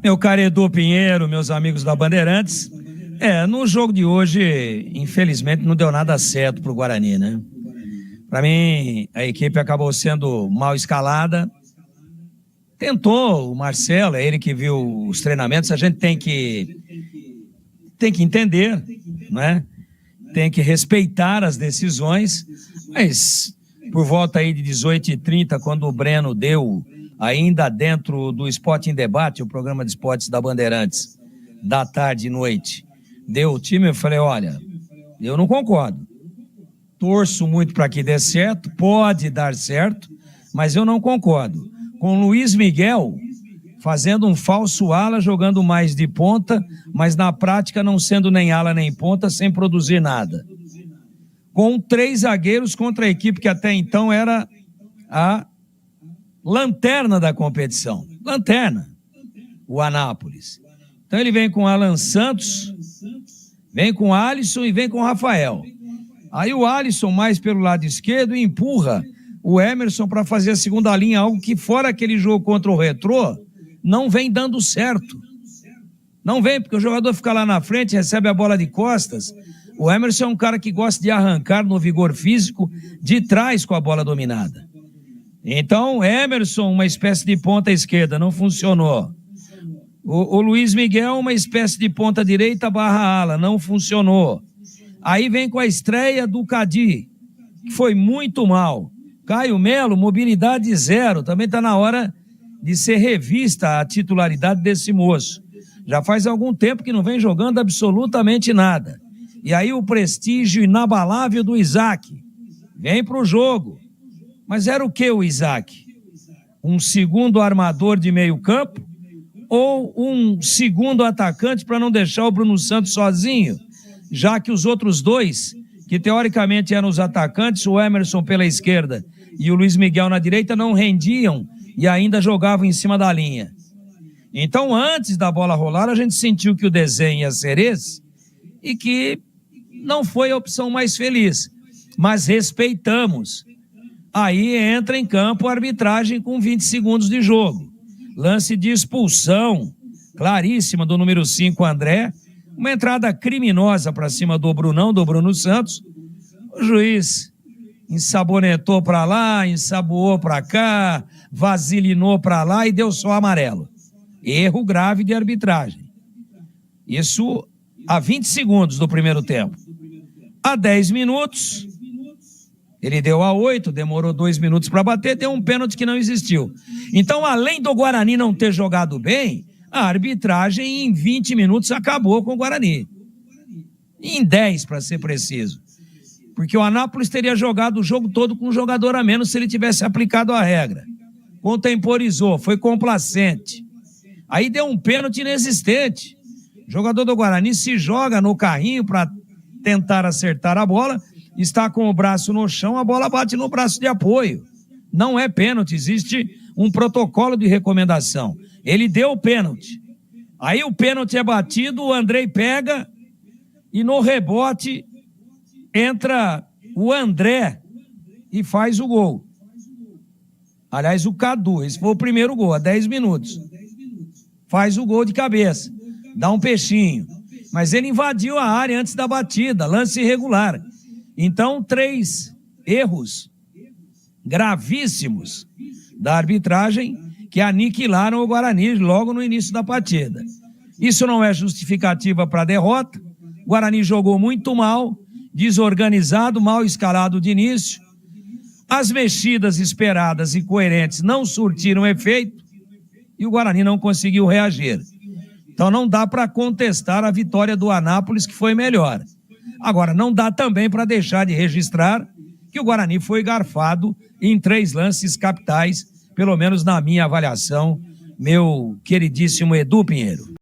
Meu caro Edu Pinheiro, meus amigos da Bandeirantes, no jogo de hoje, infelizmente, não deu nada certo pro Guarani, né? Para mim, a equipe acabou sendo mal escalada. Tentou o Marcelo, é ele que viu os treinamentos, a gente tem que entender, né? Tem que respeitar as decisões, mas por volta aí de 18h30, quando o Breno deu, ainda dentro do Esporte em Debate, o programa de esportes da Bandeirantes, da tarde e noite, deu o time, eu falei, olha, eu não concordo. Torço muito para que dê certo, pode dar certo, mas eu não concordo. Com o Luiz Miguel fazendo um falso ala, jogando mais de ponta, mas na prática não sendo nem ala nem ponta, sem produzir nada. Com 3 zagueiros contra a equipe que até então era a lanterna da competição. Lanterna, o Anápolis. Então ele vem com Alan Santos, vem com Alisson e vem com Rafael. Aí o Alisson mais pelo lado esquerdo empurra o Emerson para fazer a segunda linha, algo que fora aquele jogo contra o Retrô, não vem dando certo. Não vem, porque o jogador fica lá na frente, recebe a bola de costas. O Emerson é um cara que gosta de arrancar no vigor físico de trás com a bola dominada. Então, Emerson, uma espécie de ponta esquerda, não funcionou. O Luiz Miguel, uma espécie de ponta direita barra ala, não funcionou. Aí vem com a estreia do Cadi, que foi muito mal. Caio Melo, mobilidade zero, também está na hora de ser revista a titularidade desse moço. Já faz algum tempo que não vem jogando absolutamente nada. E aí o prestígio inabalável do Isaac vem para o jogo. Mas era o que o Isaac? Um segundo armador de meio campo? Ou um segundo atacante para não deixar o Bruno Santos sozinho? Já que os outros dois, que teoricamente eram os atacantes, o Emerson pela esquerda e o Luiz Miguel na direita, não rendiam e ainda jogavam em cima da linha. Então, antes da bola rolar, a gente sentiu que o desenho ia ser esse e que não foi a opção mais feliz, mas respeitamos. Aí entra em campo a arbitragem com 20 segundos de jogo. Lance de expulsão, claríssima, do número 5, André. Uma entrada criminosa para cima do Brunão, do Bruno Santos. O juiz ensabonetou para lá, ensaboou para cá, vasilinou para lá e deu só amarelo. Erro grave de arbitragem. Isso a 20 segundos do primeiro tempo. A 10 minutos, ele deu a 8, demorou 2 minutos para bater, deu um pênalti que não existiu. Então, além do Guarani não ter jogado bem, a arbitragem em 20 minutos acabou com o Guarani. Em 10, para ser preciso. Porque o Anápolis teria jogado o jogo todo com um jogador a menos se ele tivesse aplicado a regra. Contemporizou, foi complacente. Aí deu um pênalti inexistente. O jogador do Guarani se joga no carrinho para tentar acertar a bola, está com o braço no chão, a bola bate no braço de apoio. Não é pênalti, existe um protocolo de recomendação. Ele deu o pênalti. Aí o pênalti é batido, o Andrei pega e no rebote entra o André e faz o gol. Aliás, o Cadu, esse foi o primeiro gol, a 10 minutos. Faz o gol de cabeça, dá um peixinho. Mas ele invadiu a área antes da batida, lance irregular. Então, 3 erros gravíssimos da arbitragem que aniquilaram o Guarani logo no início da partida. Isso não é justificativa para a derrota. O Guarani jogou muito mal, desorganizado, mal escalado de início. As mexidas esperadas e coerentes não surtiram efeito e o Guarani não conseguiu reagir. Então não dá para contestar a vitória do Anápolis, que foi melhor. Agora, não dá também para deixar de registrar que o Guarani foi garfado em 3 lances capitais, pelo menos na minha avaliação, meu queridíssimo Edu Pinheiro.